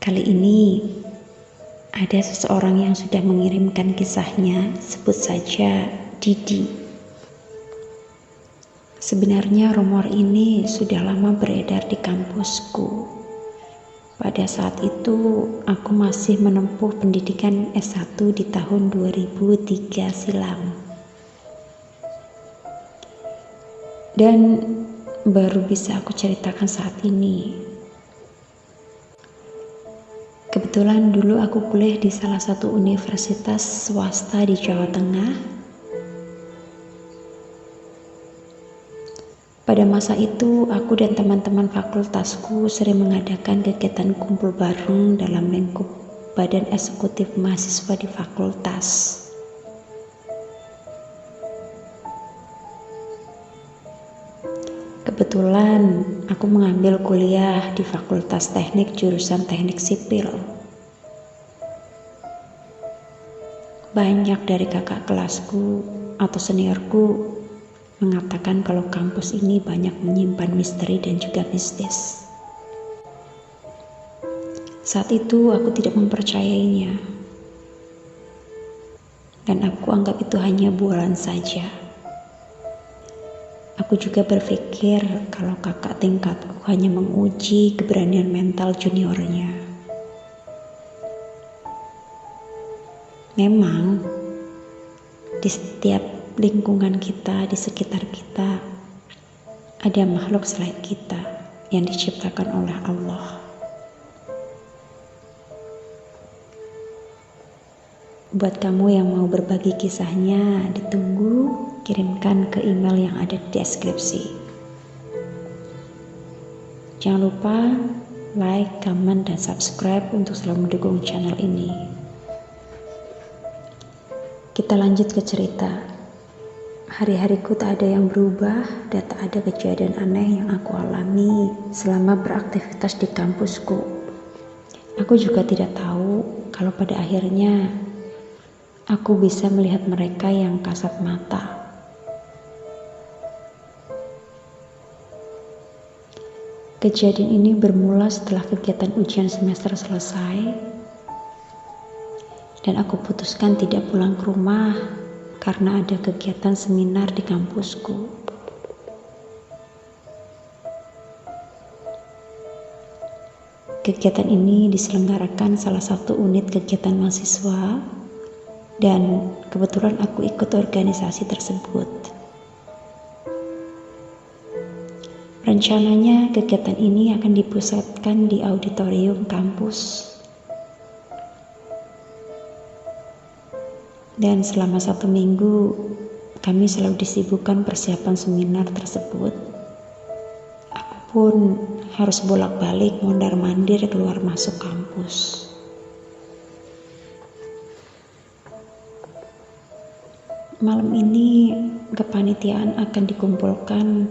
Kali ini ada seseorang yang sudah mengirimkan kisahnya, sebut saja Didi. Sebenarnya rumor ini sudah lama beredar di kampusku. Pada saat itu aku masih menempuh pendidikan S1 di tahun 2003 silam. Dan baru bisa aku ceritakan saat ini. Kebetulan dulu aku kuliah di salah satu universitas swasta di Jawa Tengah. Pada masa itu, aku dan teman-teman fakultasku sering mengadakan kegiatan kumpul bareng dalam lingkup Badan Eksekutif Mahasiswa di fakultas. Kebetulan aku mengambil kuliah di Fakultas Teknik jurusan Teknik Sipil. Banyak dari kakak kelasku atau seniorku mengatakan kalau kampus ini banyak menyimpan misteri dan juga mistis. Saat itu aku tidak mempercayainya. Dan aku anggap itu hanya bualan saja. Aku juga berpikir kalau kakak tingkatku hanya menguji keberanian mental juniornya. Memang di setiap lingkungan kita, di sekitar kita, ada makhluk selain kita yang diciptakan oleh Allah. Buat kamu yang mau berbagi kisahnya, ditunggu, kirimkan ke email yang ada di deskripsi. Jangan lupa like, comment, dan subscribe untuk selalu mendukung channel ini. Kita lanjut ke cerita. Hari-hariku tak ada yang berubah dan tak ada kejadian aneh yang aku alami selama beraktivitas di kampusku. Aku juga tidak tahu kalau pada akhirnya aku bisa melihat mereka yang kasat mata. Kejadian ini bermula setelah kegiatan ujian semester selesai dan aku putuskan tidak pulang ke rumah karena ada kegiatan seminar di kampusku. Kegiatan ini diselenggarakan salah satu unit kegiatan mahasiswa dan kebetulan aku ikut organisasi tersebut. Rencananya kegiatan ini akan dipusatkan di auditorium kampus. Dan selama 1 minggu, kami selalu disibukkan persiapan seminar tersebut. Aku pun harus bolak-balik mondar-mandir keluar masuk kampus. Malam ini, kepanitiaan akan dikumpulkan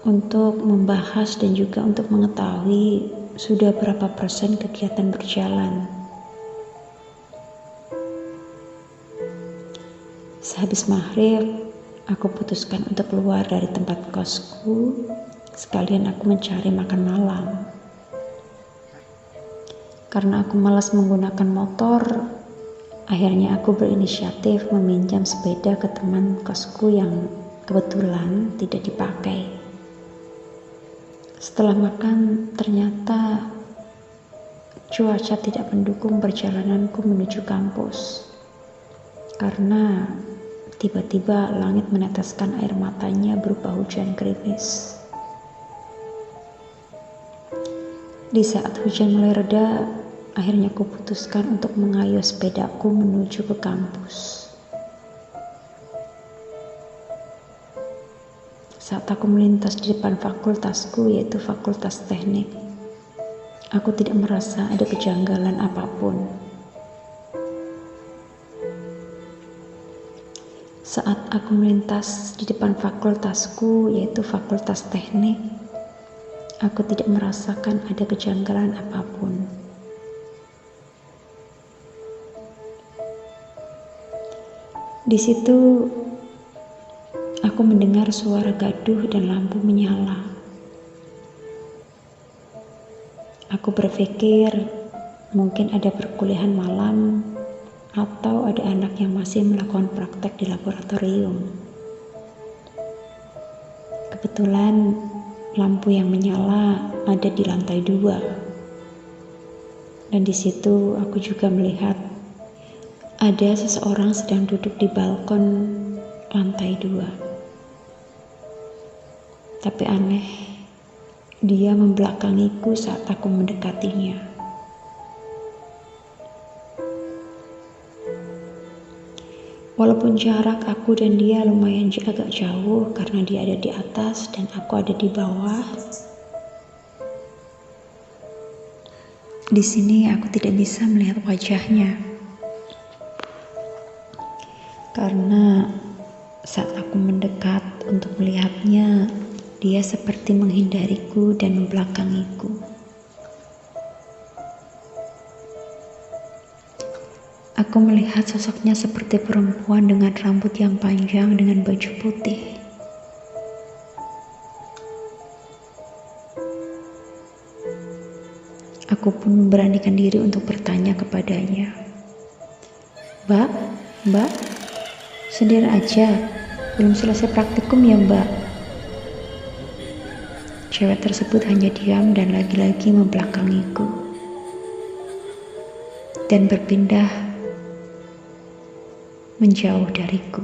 untuk membahas dan juga untuk mengetahui sudah berapa persen kegiatan berjalan. Sehabis maghrib, aku putuskan untuk keluar dari tempat kosku, sekalian aku mencari makan malam. Karena aku malas menggunakan motor, akhirnya aku berinisiatif meminjam sepeda ke teman kosku yang kebetulan tidak dipakai. Setelah makan, ternyata cuaca tidak mendukung perjalananku menuju kampus. Karena tiba-tiba langit meneteskan air matanya berupa hujan gerimis. Di saat hujan mulai reda, akhirnya aku putuskan untuk mengayuh sepedaku menuju ke kampus. Saat aku melintas di depan fakultasku, yaitu Fakultas Teknik, aku tidak merasa ada kejanggalan apapun. Saat aku melintas di depan fakultasku, yaitu Fakultas Teknik, aku tidak merasakan ada kejanggalan apapun. Di situ aku mendengar suara gaduh dan lampu menyala. Aku berpikir Mungkin ada perkuliahan malam atau ada anak yang masih melakukan praktek di laboratorium. Kebetulan lampu yang menyala ada di lantai 2. Dan di situ aku juga melihat ada seseorang sedang duduk di balkon lantai 2. Tapi aneh, dia membelakangiku saat aku mendekatinya. Walaupun jarak aku dan dia lumayan agak jauh karena dia ada di atas dan aku ada di bawah. Di sini aku tidak bisa melihat wajahnya. Karena saat aku mendekat untuk melihatnya, dia seperti menghindariku dan membelakangiku. Aku melihat sosoknya seperti perempuan dengan rambut yang panjang dengan baju putih. Aku pun memberanikan diri untuk bertanya kepadanya. Mbak, sendiri aja, belum selesai praktikum ya Mbak? Cewek tersebut hanya diam dan lagi-lagi membelakangiku. Dan berpindah menjauh dariku.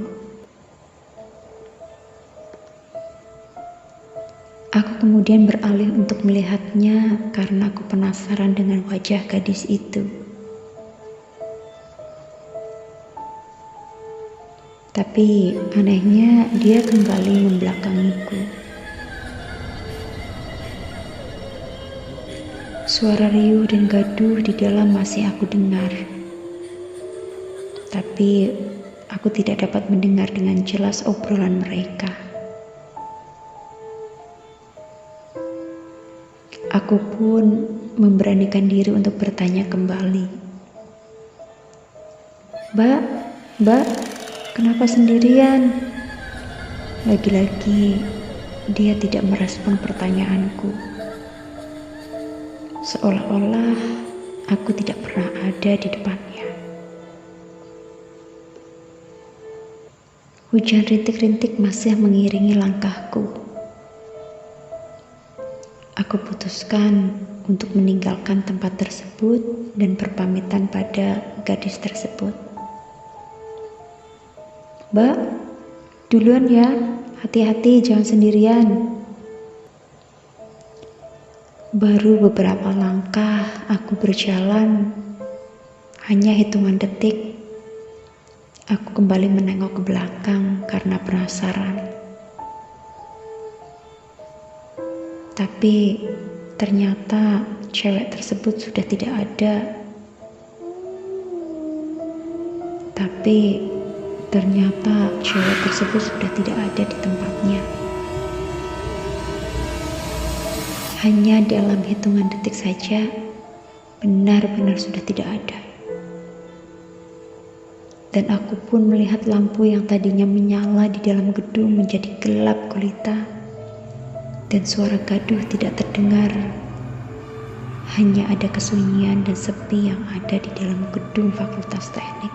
Aku kemudian beralih untuk melihatnya karena aku penasaran dengan wajah gadis itu. Tapi anehnya dia kembali membelakangiku. Suara riuh dan gaduh di dalam masih aku dengar. Tapi aku tidak dapat mendengar dengan jelas obrolan mereka. Aku pun memberanikan diri untuk bertanya kembali. Mbak, kenapa sendirian? Lagi-lagi dia tidak merespon pertanyaanku. Seolah-olah aku tidak pernah ada di depannya. Hujan rintik-rintik masih mengiringi langkahku. Aku putuskan untuk meninggalkan tempat tersebut dan berpamitan pada gadis tersebut. Mbak, duluan ya, hati-hati jangan sendirian. Baru beberapa langkah aku berjalan, hanya hitungan detik, aku kembali menengok ke belakang karena penasaran. Tapi ternyata cewek tersebut sudah tidak ada. Di tempatnya. Hanya dalam hitungan detik saja, benar-benar sudah tidak ada. Dan aku pun melihat lampu yang tadinya menyala di dalam gedung menjadi gelap gulita. Dan suara gaduh tidak terdengar. Hanya ada kesunyian dan sepi yang ada di dalam gedung Fakultas Teknik.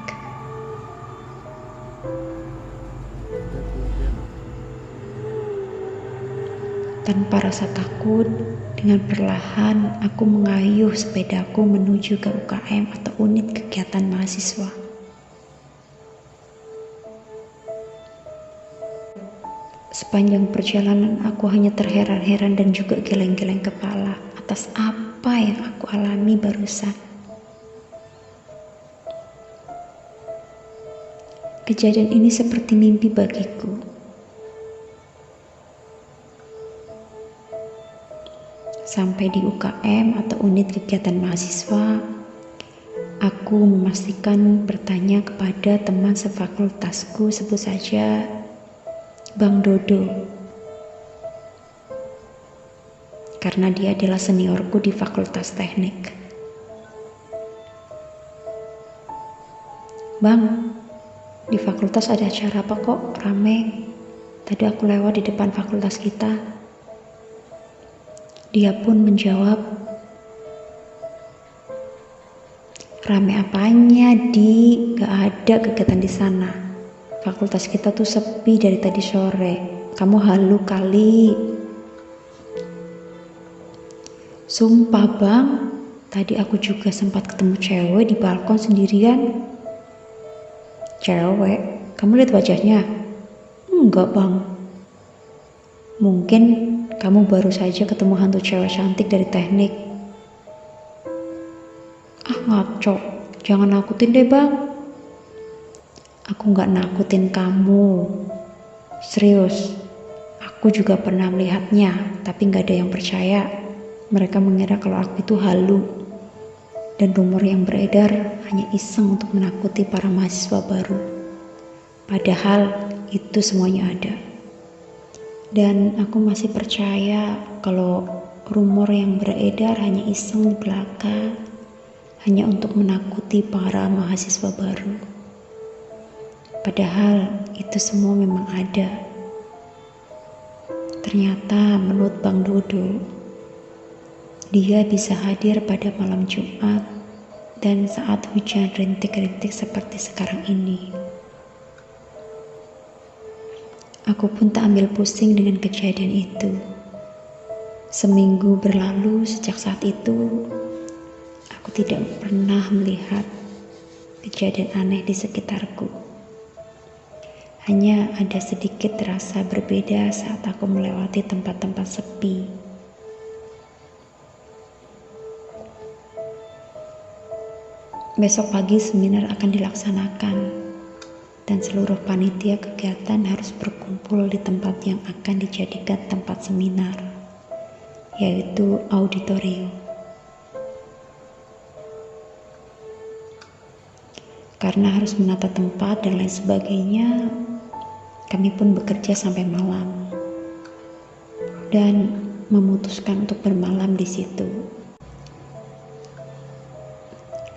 Tanpa rasa takut, dengan perlahan aku mengayuh sepedaku menuju ke UKM atau unit kegiatan mahasiswa. Sepanjang perjalanan aku hanya terheran-heran dan juga geleng-geleng kepala atas apa yang aku alami barusan. Kejadian ini seperti mimpi bagiku. Sampai di UKM atau unit kegiatan mahasiswa, aku memastikan bertanya kepada teman sefakultasku, sebut saja Bang Dodo. Karena dia adalah seniorku di Fakultas Teknik. Bang, di fakultas ada acara apa kok rame? Tadi aku lewat di depan fakultas kita. Dia pun menjawab, Rame apanya, Di? Gak ada kegiatan di sana. Fakultas kita tuh sepi dari tadi sore. Kamu halu kali. Sumpah bang, tadi aku juga sempat ketemu cewek di balkon sendirian. Cewek? Kamu lihat wajahnya? Enggak bang. Mungkin kamu baru saja ketemu hantu cewek cantik dari teknik. Ah ngaco, jangan nakutin deh bang. Aku gak nakutin kamu. Serius, aku juga pernah melihatnya, tapi gak ada yang percaya. Mereka mengira kalau aku itu halu. Dan rumor yang beredar hanya iseng untuk menakuti para mahasiswa baru. Padahal itu semuanya ada. Dan aku masih percaya kalau rumor yang beredar hanya iseng di belaka, hanya untuk menakuti para mahasiswa baru. Padahal itu semua memang ada. Ternyata menurut Bang Dodo, dia bisa hadir pada malam Jumat dan saat hujan rintik-rintik seperti sekarang ini. Aku pun tak ambil pusing dengan kejadian itu. Seminggu berlalu sejak saat itu, aku tidak pernah melihat kejadian aneh di sekitarku. Hanya ada sedikit rasa berbeda saat aku melewati tempat-tempat sepi. Besok pagi seminar akan dilaksanakan dan seluruh panitia kegiatan harus berkumpul di tempat yang akan dijadikan tempat seminar, yaitu auditorium. Karena harus menata tempat dan lain sebagainya, kami pun bekerja sampai malam dan memutuskan untuk bermalam di situ.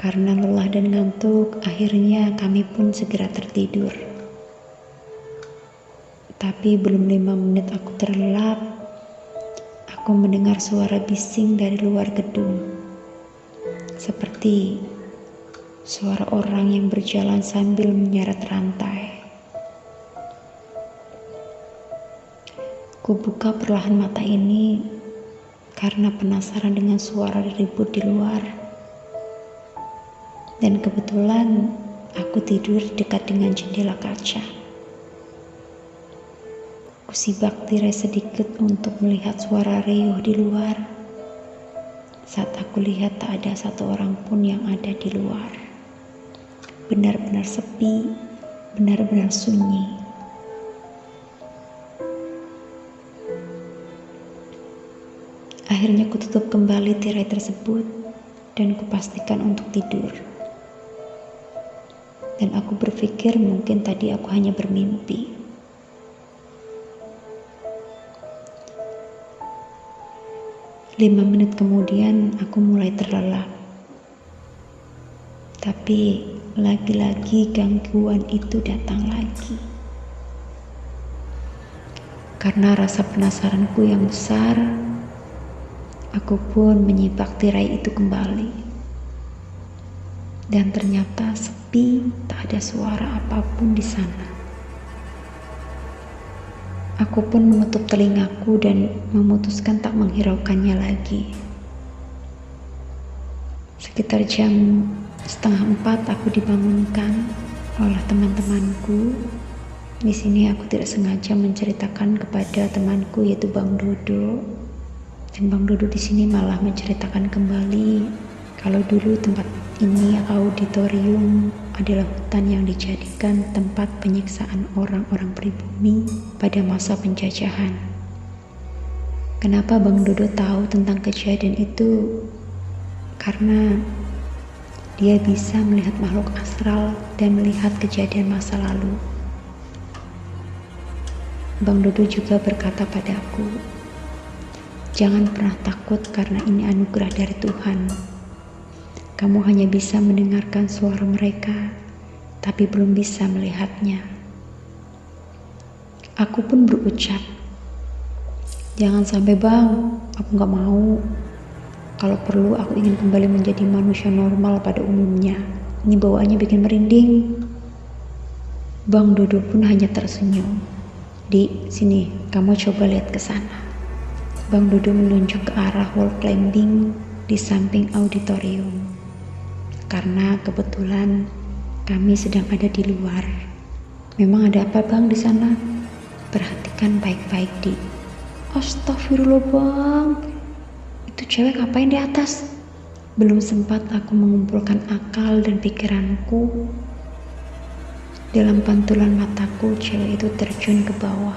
Karena lelah dan ngantuk, akhirnya kami pun segera tertidur. Tapi belum 5 menit aku terlelap, aku mendengar suara bising dari luar gedung. Seperti suara orang yang berjalan sambil menyeret rantai. Kubuka perlahan mata ini karena penasaran dengan suara ribut di luar. Dan kebetulan aku tidur dekat dengan jendela kaca. Kusibak tirai sedikit untuk melihat suara riuh di luar. Saat aku lihat tak ada satu orang pun yang ada di luar. Benar-benar sepi, benar-benar sunyi. Akhirnya kututup kembali tirai tersebut dan kupastikan untuk tidur. Dan aku berpikir mungkin tadi aku hanya bermimpi. Lima menit kemudian aku mulai terlelap. Tapi lagi-lagi gangguan itu datang lagi. Karena rasa penasaranku yang besar, aku pun menyimak tirai itu kembali. Dan ternyata sepi, tak ada suara apapun di sana. Aku pun menutup telingaku dan memutuskan tak menghiraukannya lagi. Sekitar jam 3:30 aku dibangunkan oleh teman-temanku. Di sini aku tidak sengaja menceritakan kepada temanku yaitu Bang Dodo. Dan Bang Dodo di sini malah menceritakan kembali kalau dulu tempat ini auditorium adalah hutan yang dijadikan tempat penyiksaan orang-orang pribumi pada masa penjajahan. Kenapa Bang Dodo tahu tentang kejadian itu? Karena dia bisa melihat makhluk astral dan melihat kejadian masa lalu. Bang Dodo juga berkata padaku, "Jangan pernah takut karena ini anugerah dari Tuhan. Kamu hanya bisa mendengarkan suara mereka, tapi belum bisa melihatnya." Aku pun berucap, "Jangan sampai bang, aku gak mau. Kalau perlu aku ingin kembali menjadi manusia normal pada umumnya. Ini bawaannya bikin merinding. Bang Dodo pun hanya tersenyum. Di sini, kamu coba lihat ke sana. Bang Dodo menunjuk ke arah wall climbing di samping auditorium. Karena kebetulan kami sedang ada di luar. Memang ada apa bang di sana? Perhatikan baik-baik di. Astagfirullah bang. Itu cewek ngapain di atas? Belum sempat aku mengumpulkan akal dan pikiranku. Dalam pantulan mataku, cewek itu terjun ke bawah.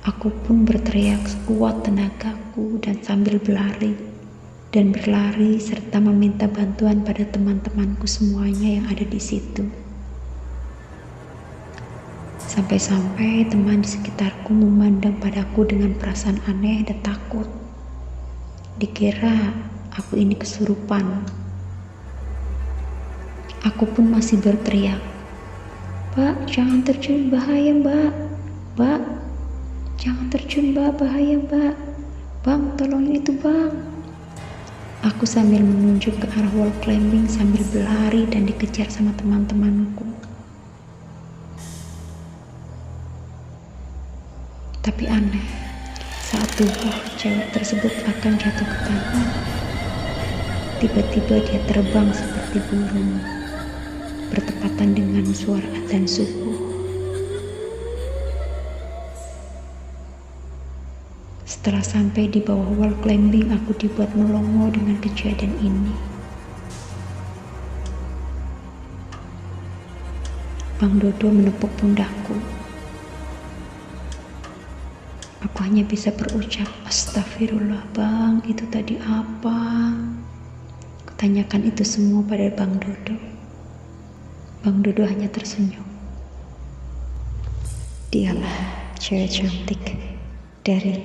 Aku pun berteriak sekuat tenagaku dan sambil berlari serta meminta bantuan pada teman-temanku semuanya yang ada di situ. Sampai-sampai teman di sekitarku memandang padaku dengan perasaan aneh dan takut. Dikira aku ini kesurupan. Aku pun masih berteriak, "Mbak, jangan terjun, bahaya mbak. Mbak, jangan terjun mbak, bahaya mbak. Bang, tolongin itu bang." Aku sambil menunjuk ke arah wall climbing sambil berlari dan dikejar sama teman-temanku. Tapi aneh, saat tubuh cewek tersebut akan jatuh ke tanah, tiba-tiba dia terbang seperti burung, bertepatan dengan suara adzan subuh. Setelah sampai di bawah wall climbing, aku dibuat melongo dengan kejadian ini. Bang Dodo menepuk pundakku. Aku hanya bisa berucap, "Astagfirullah bang, itu tadi apa?" Kutanyakan itu semua pada Bang Dodo. Bang Dodo hanya tersenyum. Dialah cewek cantik dari